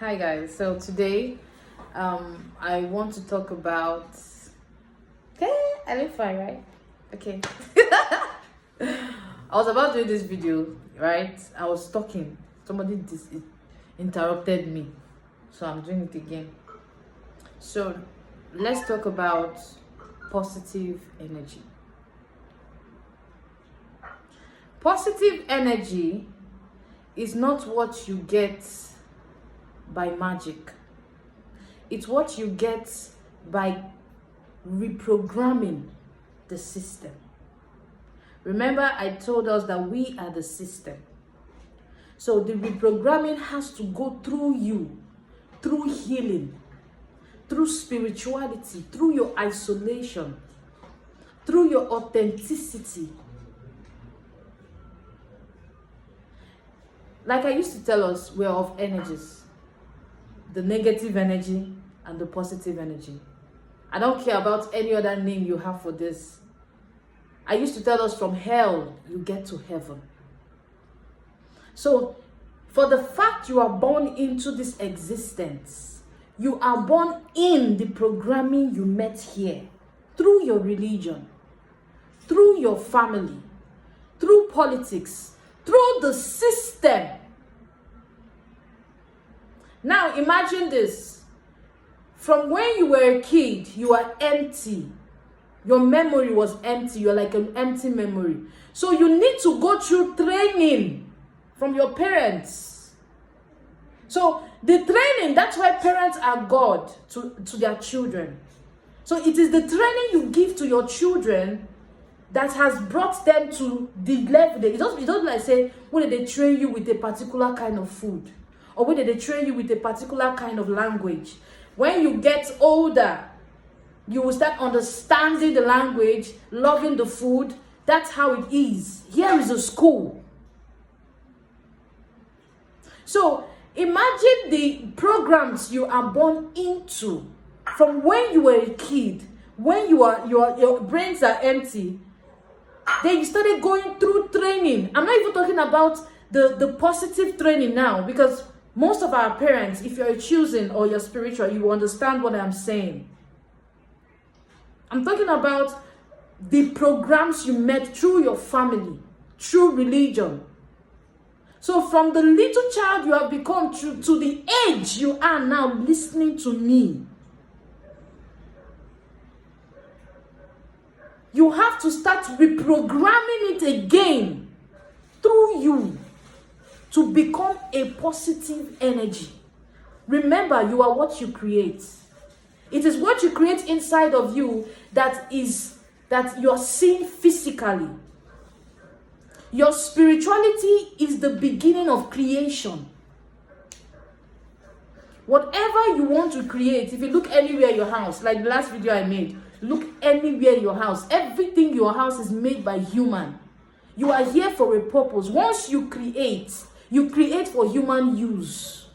Hi guys. So today, I want to talk about. Okay, I look fine, right? Okay. I was about doing this video, right? I was talking. Somebody interrupted me, so I'm doing it again. So let's talk about positive energy. Positive energy is not what you get by magic. It's what you get by reprogramming the system. Remember, I told us that we are the system. So the reprogramming has to go through you, through healing, through spirituality, through your isolation, through your authenticity. Like I used to tell us, we're of energies. The negative energy and the positive energy. I don't care about any other name you have for this. I used to tell us from hell, you get to heaven. So, for the fact you are born into this existence, you are born in the programming you met here, through your religion, through your family, through politics, through the system. Now imagine this. From when you were a kid, you are empty. Your memory was empty. You're like an empty memory. So you need to go through training from your parents. So the training, that's why parents are God to their children. So it is the training you give to your children that has brought them to the level. It doesn't like say, when they train you with a particular kind of food, or when they train you with a particular kind of language. When you get older, you will start understanding the language, loving the food. That's how it is. Here is a school. So imagine the programs you are born into from when you were a kid, when your brains are empty. Then you started going through training. I'm not even talking about the positive training now, because most of our parents, if you're choosing or you're spiritual, you understand what I'm saying. I'm talking about the programs you met through your family, through religion. So from the little child you have become to the age you are now listening to me, you have to start reprogramming it again through you to become a positive energy. Remember, you are what you create. It is what you create inside of you that you're seeing physically. Your spirituality is the beginning of creation. Whatever you want to create, if you look anywhere in your house, like the last video I made, look anywhere in your house. Everything in your house is made by human. You are here for a purpose. Once you create for human use.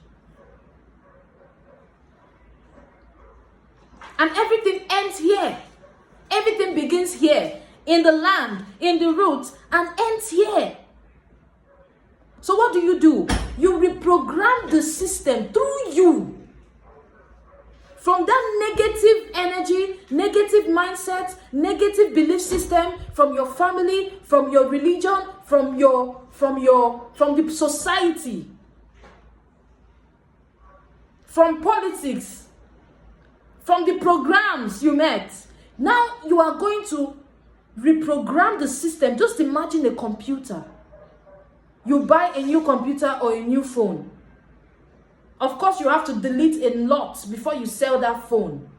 And everything ends here. Everything begins here, in the land, in the roots, and ends here. So what do? You reprogram the system through you. From that negative energy, negative mindset, negative belief system, from your family, from your religion, from the society, from politics, from the programs you met. Now you are going to reprogram the system. Just imagine a computer. You buy a new computer or a new phone. Of course, you have to delete a lot before you sell that phone.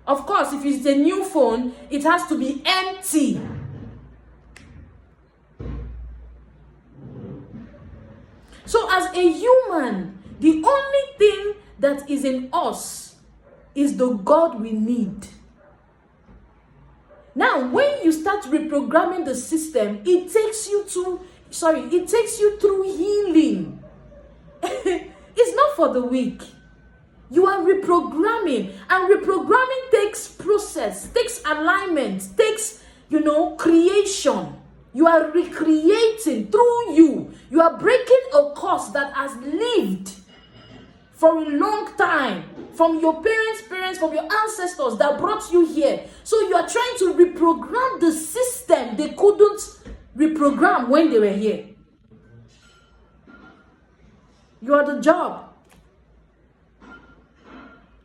Of course, if it's a new phone, it has to be empty. So as a human, the only thing that is in us is the God we need. Now, when you start reprogramming the system, it takes you through healing. It's not for the weak. You are reprogramming, and reprogramming takes process, takes alignment, takes, creation. You are recreating through you. You are breaking a curse that has lived for a long time from your parents, from your ancestors that brought you here. So you are trying to reprogram the system they couldn't reprogram when they were here. You are the job.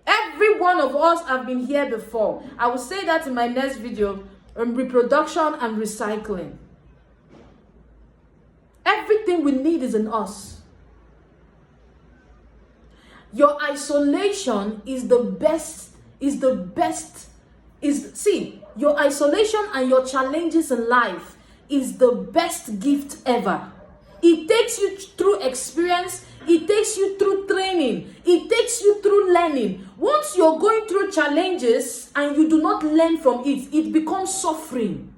Every one of us have been here before. I will say that in my next video on reproduction and recycling. Everything we need is in us. Your isolation is the best, your isolation and your challenges in life is the best gift ever. It takes you through experience, it takes you through training, it takes you through learning. Once you're going through challenges and you do not learn from it, it becomes suffering.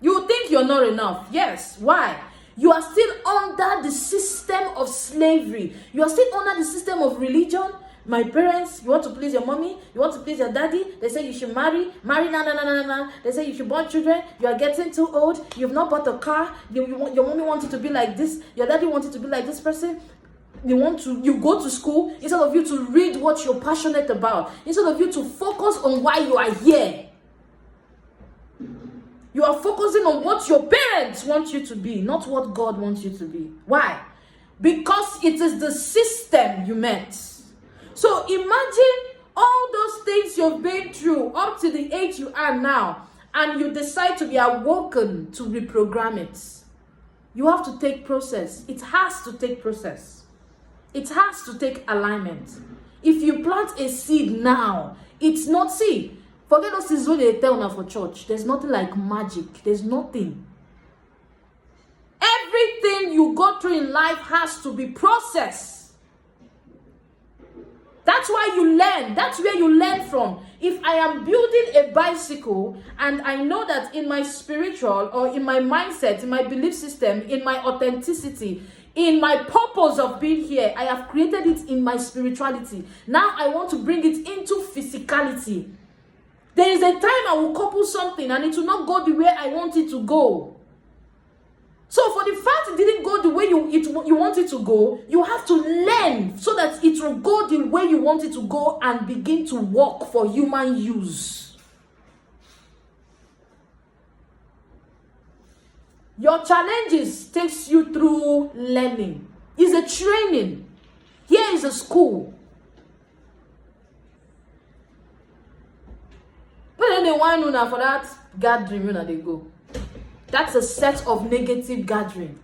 You think you're not enough. Yes. Why? You are still under the system of slavery. You are still under the system of religion. My parents, you want to please your mommy, you want to please your daddy, they say you should marry, no. They say you should born children, you are getting too old, you've not bought a car, your mommy wants you to be like this, your daddy wants you to be like this person. You go to school, instead of you to read what you're passionate about, instead of you to focus on why you are here. You are focusing on what your parents want you to be, not what God wants you to be. Why? Because it is the system you met. So imagine all those things you've been through up to the age you are now, and you decide to be awoken to reprogram it. You have to take process. It has to take process. It has to take alignment. If you plant a seed now, it's not seed. Forget those things when they tell now for church. There's nothing like magic. There's nothing. Everything you go through in life has to be processed. That's why you learn. That's where you learn from. If I am building a bicycle and I know that in my spiritual or in my mindset, in my belief system, in my authenticity, in my purpose of being here, I have created it in my spirituality. Now I want to bring it into physicality. There is a time I will couple something and it will not go the way I want it to go. So for the fact it didn't go the way you want it to go, you have to learn so that it will go the way you want it to go and begin to work for human use. Your challenges takes you through learning. It's a training. Here is a school. But then they want to know for that gathering when they go. That's a set of negative gathering.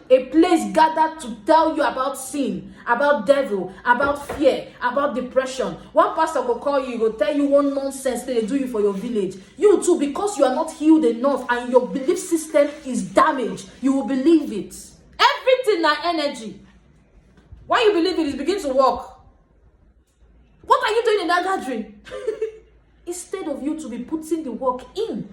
A place gathered to tell you about sin, about devil, about fear, about depression. One pastor will call you, he will tell you one nonsense they do you for your village. You too, because you are not healed enough and your belief system is damaged, you will believe it. Everything na energy. When you believe it begins to work. What are you doing in that gathering? Instead of you to be putting the work in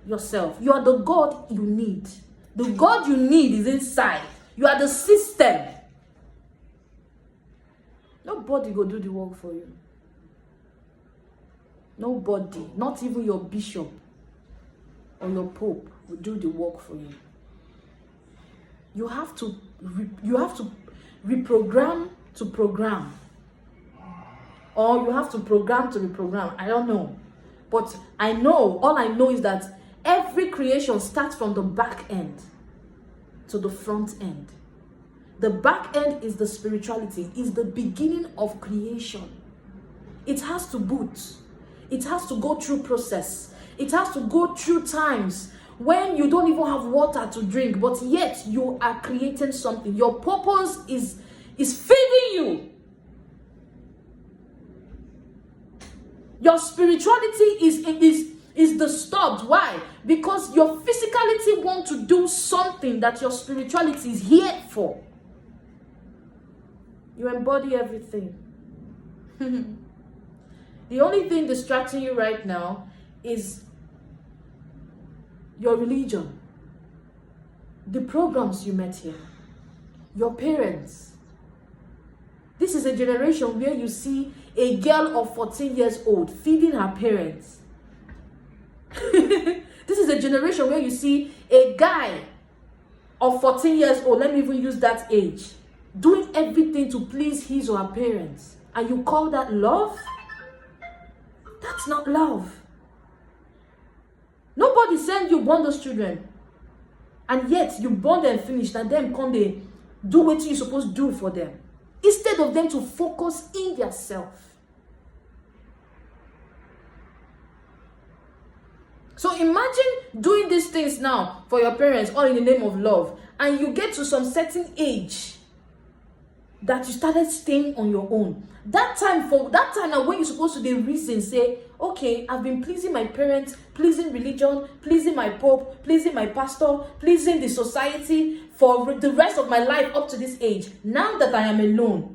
yourself, you are the God you need. The God you need is inside. You are the system. Nobody will do the work for you. Nobody, not even your bishop or your pope will do the work for you. You have to reprogram to program. Or you have to program to reprogram. I don't know. But all I know is that every creation starts from the back end to the front end. The back end is the spirituality, is the beginning of creation. It has to boot. It has to go through process. It has to go through times when you don't even have water to drink, but yet you are creating something. Your purpose is feeding you. Your spirituality is disturbed. Why? Because your physicality wants to do something that your spirituality is here for. You embody everything. The only thing distracting you right now is your religion, the programs you met here, your parents. This is a generation where you see a girl of 14 years old feeding her parents. This is a generation where you see a guy of 14 years old, let me even use that age, doing everything to please his or her parents. And you call that love? That's not love. Nobody sent you born those children. And yet you born them finished, and them come they do what you're supposed to do for them. Instead of them to focus in yourself. So imagine doing these things now for your parents, all in the name of love, and you get to some certain age that you started staying on your own. That time now when you're supposed to the reason, say, okay, I've been pleasing my parents, pleasing religion, pleasing my pope, pleasing my pastor, pleasing the society for the rest of my life up to this age. Now that I am alone,